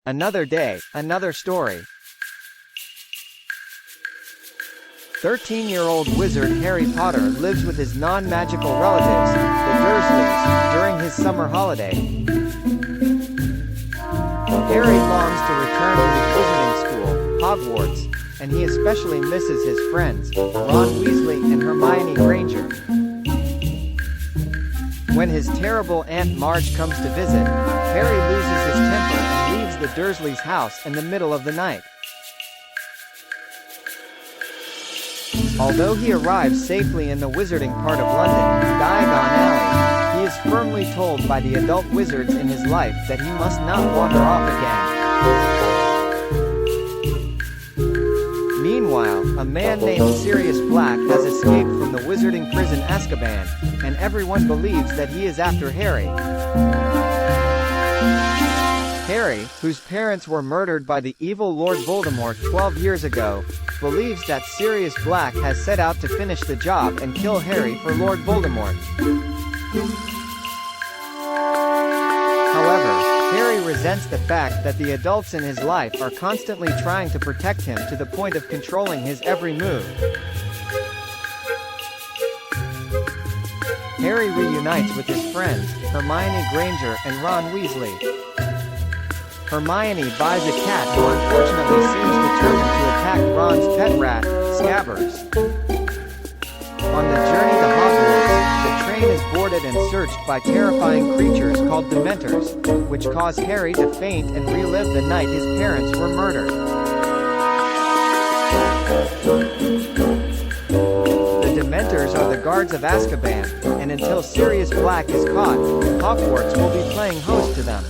Another day, another story. 13-year-old wizard Harry Potter lives with his non-magical relatives, the Dursleys, during his summer holiday. Harry longs to return to his wizarding school, Hogwarts, and he especially misses his friends, Ron Weasley and Hermione Granger. When his terrible Aunt Marge comes to visit, Harry loses his temper and leaves the Dursleys' house in the middle of the night. Although he arrives safely in the wizarding part of London, Diagon Alley, he is firmly told by the adult wizards in his life that he must not wander off again. Meanwhile, a man named Sirius Black has escaped from the wizarding prison Azkaban, and everyone believes that he is after Harry. Harry, whose parents were murdered by the evil Lord Voldemort 12 years ago, believes that Sirius Black has set out to finish the job and kill Harry for Lord Voldemort. However, Harry resents the fact that the adults in his life are constantly trying to protect him to the point of controlling his every move. Harry reunites with his friends, Hermione Granger and Ron Weasley. Hermione buys a cat who unfortunately seems determined to attack Ron's pet rat, Scabbers. On the journey to Hogwarts, the train is boarded and searched by terrifying creatures called Dementors, which cause Harry to faint and relive the night his parents were murdered. The Dementors are the guards of Azkaban, and until Sirius Black is caught, Hogwarts will be playing host to them.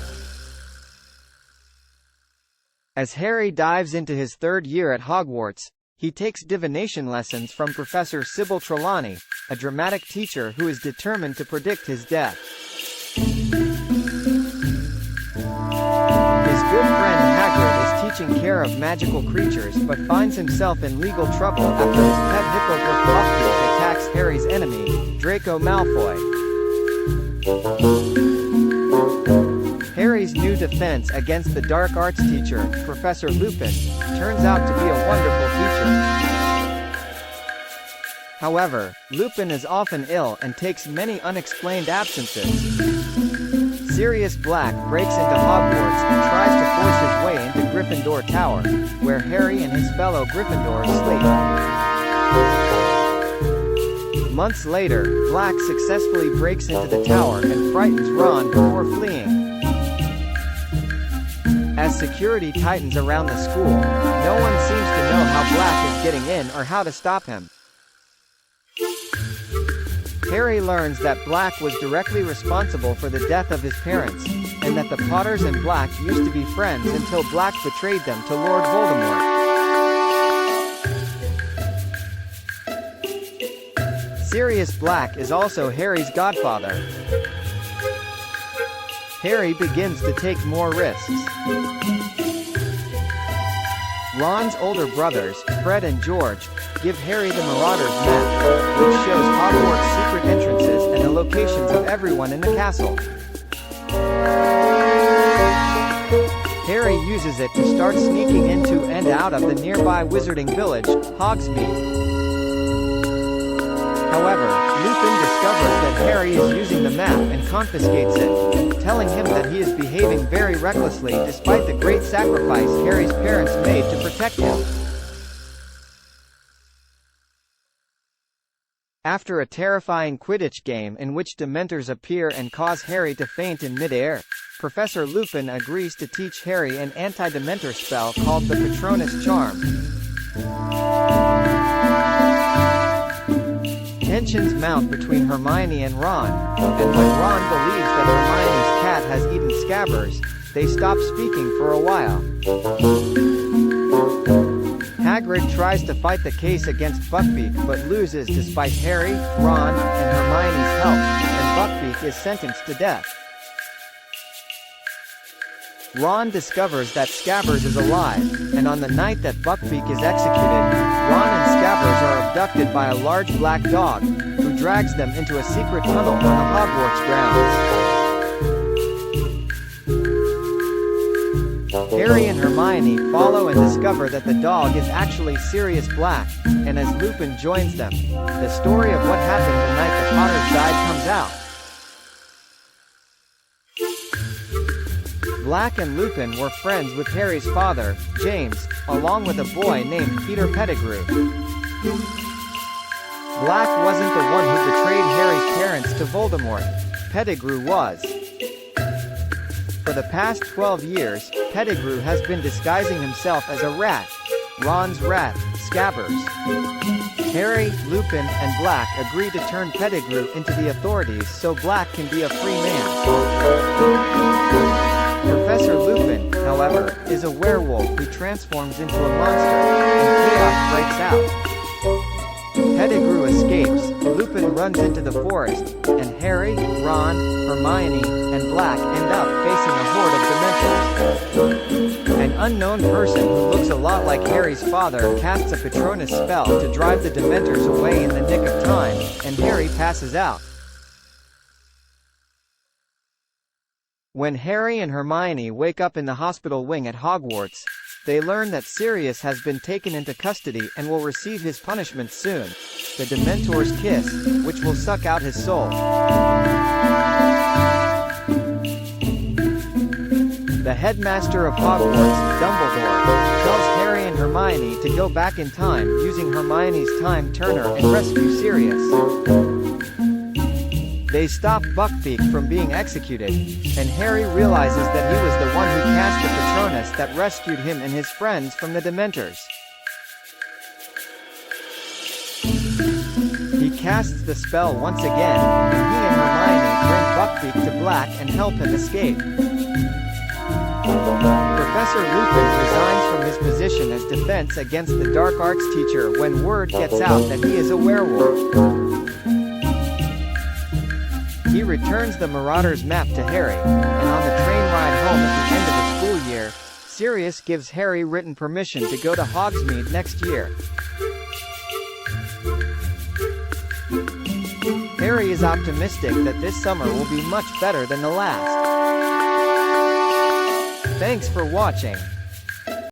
As Harry dives into his third year at Hogwarts, he takes divination lessons from Professor Sybil Trelawney, a dramatic teacher who is determined to predict his death. His good friend Hagrid is teaching care of magical creatures but finds himself in legal trouble after his pet hippogriff Buckbeak attacks Harry's enemy, Draco Malfoy. Harry's new defense against the dark arts teacher, Professor Lupin, turns out to be a wonderful teacher. However, Lupin is often ill and takes many unexplained absences. Sirius Black breaks into Hogwarts and tries to force his way into Gryffindor Tower, where Harry and his fellow Gryffindors sleep. Months later, Black successfully breaks into the tower and frightens Ron before fleeing. As security tightens around the school, no one seems to know how Black is getting in or how to stop him. Harry learns that Black was directly responsible for the death of his parents, and that the Potters and Black used to be friends until Black betrayed them to Lord Voldemort. Sirius Black is also Harry's godfather. Harry begins to take more risks. Ron's older brothers, Fred and George, give Harry the Marauder's map, which shows Hogwarts' secret entrances and the locations of everyone in the castle. Harry uses it to start sneaking into and out of the nearby wizarding village, Hogsmeade. However, Lupin discovers that Harry is using the map and confiscates it, telling him that he is behaving very recklessly despite the great sacrifice Harry's parents made to protect him. After a terrifying Quidditch game in which Dementors appear and cause Harry to faint in midair, Professor Lupin agrees to teach Harry an anti-Dementor spell called the Patronus Charm. Tensions mount between Hermione and Ron, and when Ron believes that Hermione's cat has eaten Scabbers, they stop speaking for a while. Hagrid tries to fight the case against Buckbeak but loses despite Harry, Ron, and Hermione's help, and Buckbeak is sentenced to death. Ron discovers that Scabbers is alive, and on the night that Buckbeak is executed, Ron and Scabbers are abducted by a large black dog, who drags them into a secret tunnel on the Hogwarts grounds. Harry and Hermione follow and discover that the dog is actually Sirius Black, and as Lupin joins them, the story of what happened the night the Potters died comes out. Black and Lupin were friends with Harry's father, James, along with a boy named Peter Pettigrew. Black wasn't the one who betrayed Harry's parents to Voldemort. Pettigrew was. For the past 12 years, Pettigrew has been disguising himself as a rat. Ron's rat, Scabbers. Harry, Lupin, and Black agree to turn Pettigrew into the authorities so Black can be a free man. Professor Lupin, however, is a werewolf who transforms into a monster, and chaos breaks out. Pettigrew escapes, Lupin runs into the forest, and Harry, Ron, Hermione, and Black end up facing a horde of Dementors. An unknown person who looks a lot like Harry's father casts a Patronus spell to drive the Dementors away in the nick of time, and Harry passes out. When Harry and Hermione wake up in the hospital wing at Hogwarts, they learn that Sirius has been taken into custody and will receive his punishment soon, the Dementor's kiss, which will suck out his soul. The headmaster of Hogwarts, Dumbledore, tells Harry and Hermione to go back in time using Hermione's time turner and rescue Sirius. They stop Buckbeak from being executed, and Harry realizes that he was the one who cast the Patronus that rescued him and his friends from the Dementors. He casts the spell once again, and he and Hermione bring Buckbeak to Black and help him escape. Professor Lupin resigns from his position as defense against the dark arts teacher when word gets out that he is a werewolf. He returns the Marauders map to Harry, and on the train ride home at the end of the school year, Sirius gives Harry written permission to go to Hogsmeade next year. Harry is optimistic that this summer will be much better than the last. Thanks for watching.